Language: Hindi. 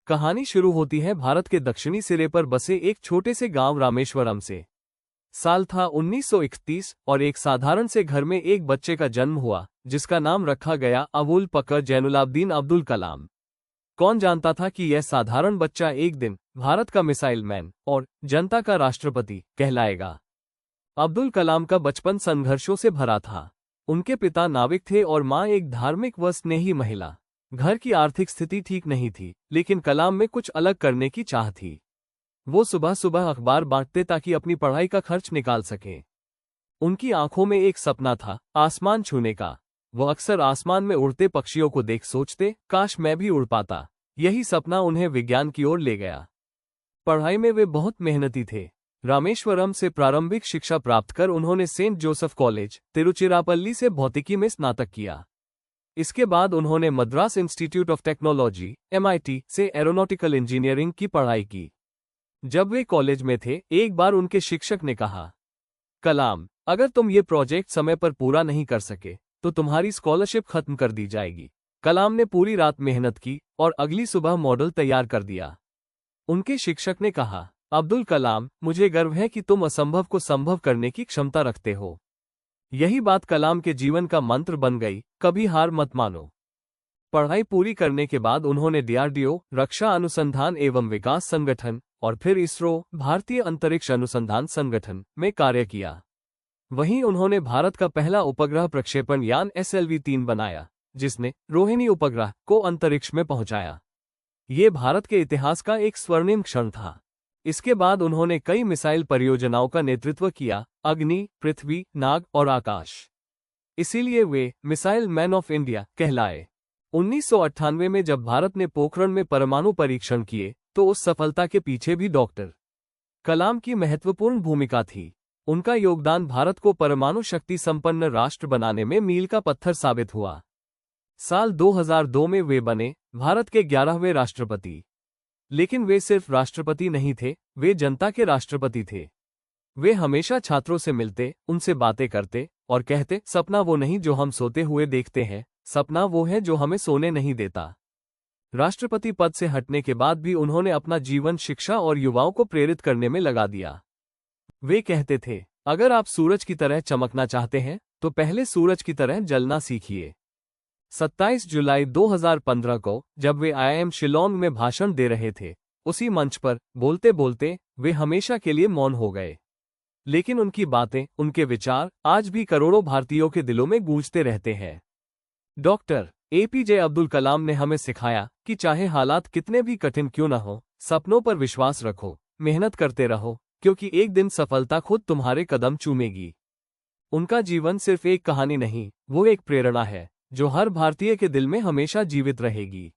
कहानी शुरू होती है भारत के दक्षिणी सिरे पर बसे एक छोटे से गांव रामेश्वरम से। साल था 1931 और एक साधारण से घर में एक बच्चे का जन्म हुआ जिसका नाम रखा गया अबुल पकर जैनुलाब्दीन अब्दुल कलाम। कौन जानता था कि यह साधारण बच्चा एक दिन भारत का मिसाइल मैन और जनता का राष्ट्रपति कहलाएगा। अब्दुल कलाम का बचपन संघर्षों से भरा था। उनके पिता नाविक थे और मां एक धार्मिक व स्नेही महिला। घर की आर्थिक स्थिति ठीक नहीं थी, लेकिन कलाम में कुछ अलग करने की चाह थी। वो सुबह सुबह अखबार बांटते ताकि अपनी पढ़ाई का खर्च निकाल सकें। उनकी आंखों में एक सपना था, आसमान छूने का। वो अक्सर आसमान में उड़ते पक्षियों को देख सोचते, काश मैं भी उड़ पाता। यही सपना उन्हें विज्ञान की ओर ले गया। पढ़ाई में वे बहुत मेहनती थे। रामेश्वरम से प्रारंभिक शिक्षा प्राप्त कर उन्होंने सेंट जोसेफ कॉलेज, तिरुचिरापल्ली से भौतिकी में स्नातक किया। इसके बाद उन्होंने Madras institute of technology (MIT) से एरोनॉटिकल इंजीनियरिंग की पढ़ाई की। जब वे कॉलेज में थे, एक बार उनके शिक्षक ने कहा, कलाम, अगर तुम ये प्रोजेक्ट समय पर पूरा नहीं कर सके तो तुम्हारी स्कॉलरशिप खत्म कर दी जाएगी। कलाम ने पूरी रात मेहनत की और अगली सुबह मॉडल तैयार कर दिया। उनके शिक्षक ने कहा, अब्दुल कलाम, मुझे गर्व है कि तुम असंभव को संभव करने की क्षमता रखते हो। यही बात कलाम के जीवन का मंत्र बन गई, कभी हार मत मानो। पढ़ाई पूरी करने के बाद उन्होंने DRDO, रक्षा अनुसंधान एवं विकास संगठन, और फिर इसरो, भारतीय अंतरिक्ष अनुसंधान संगठन, में कार्य किया। वहीं उन्होंने भारत का पहला उपग्रह प्रक्षेपण यान SLV-3 बनाया, जिसने रोहिणी उपग्रह को अंतरिक्ष में पहुंचाया। ये भारत के इतिहास का एक स्वर्णिम क्षण था। इसके बाद उन्होंने कई मिसाइल परियोजनाओं का नेतृत्व किया, अग्नि, पृथ्वी, नाग और आकाश। इसीलिए वे मिसाइल मैन ऑफ इंडिया कहलाए। 1998 में जब भारत ने पोखरण में परमाणु परीक्षण किए तो उस सफलता के पीछे भी डॉक्टर कलाम की महत्वपूर्ण भूमिका थी। उनका योगदान भारत को परमाणु शक्ति संपन्न राष्ट्र बनाने में मील का पत्थर साबित हुआ। साल 2002 में वे बने भारत के 11वें राष्ट्रपति। लेकिन वे सिर्फ राष्ट्रपति नहीं थे, वे जनता के राष्ट्रपति थे। वे हमेशा छात्रों से मिलते, उनसे बातें करते और कहते, सपना वो नहीं जो हम सोते हुए देखते हैं, सपना वो है जो हमें सोने नहीं देता। राष्ट्रपति पद से हटने के बाद भी उन्होंने अपना जीवन शिक्षा और युवाओं को प्रेरित करने में लगा दिया। वे कहते थे, अगर आप सूरज की तरह चमकना चाहते हैं तो पहले सूरज की तरह जलना सीखिए। 27 जुलाई 2015 को जब वे IIM शिलोंग में भाषण दे रहे थे, उसी मंच पर बोलते बोलते वे हमेशा के लिए मौन हो गए। लेकिन उनकी बातें, उनके विचार आज भी करोड़ों भारतीयों के दिलों में गूंजते रहते हैं। डॉक्टर APJ अब्दुल कलाम ने हमें सिखाया कि चाहे हालात कितने भी कठिन क्यों न हो, सपनों पर विश्वास रखो, मेहनत करते रहो, क्योंकि एक दिन सफलता खुद तुम्हारे कदम चूमेगी। उनका जीवन सिर्फ एक कहानी नहीं, वो एक प्रेरणा है जो हर भारतीय के दिल में हमेशा जीवित रहेगी।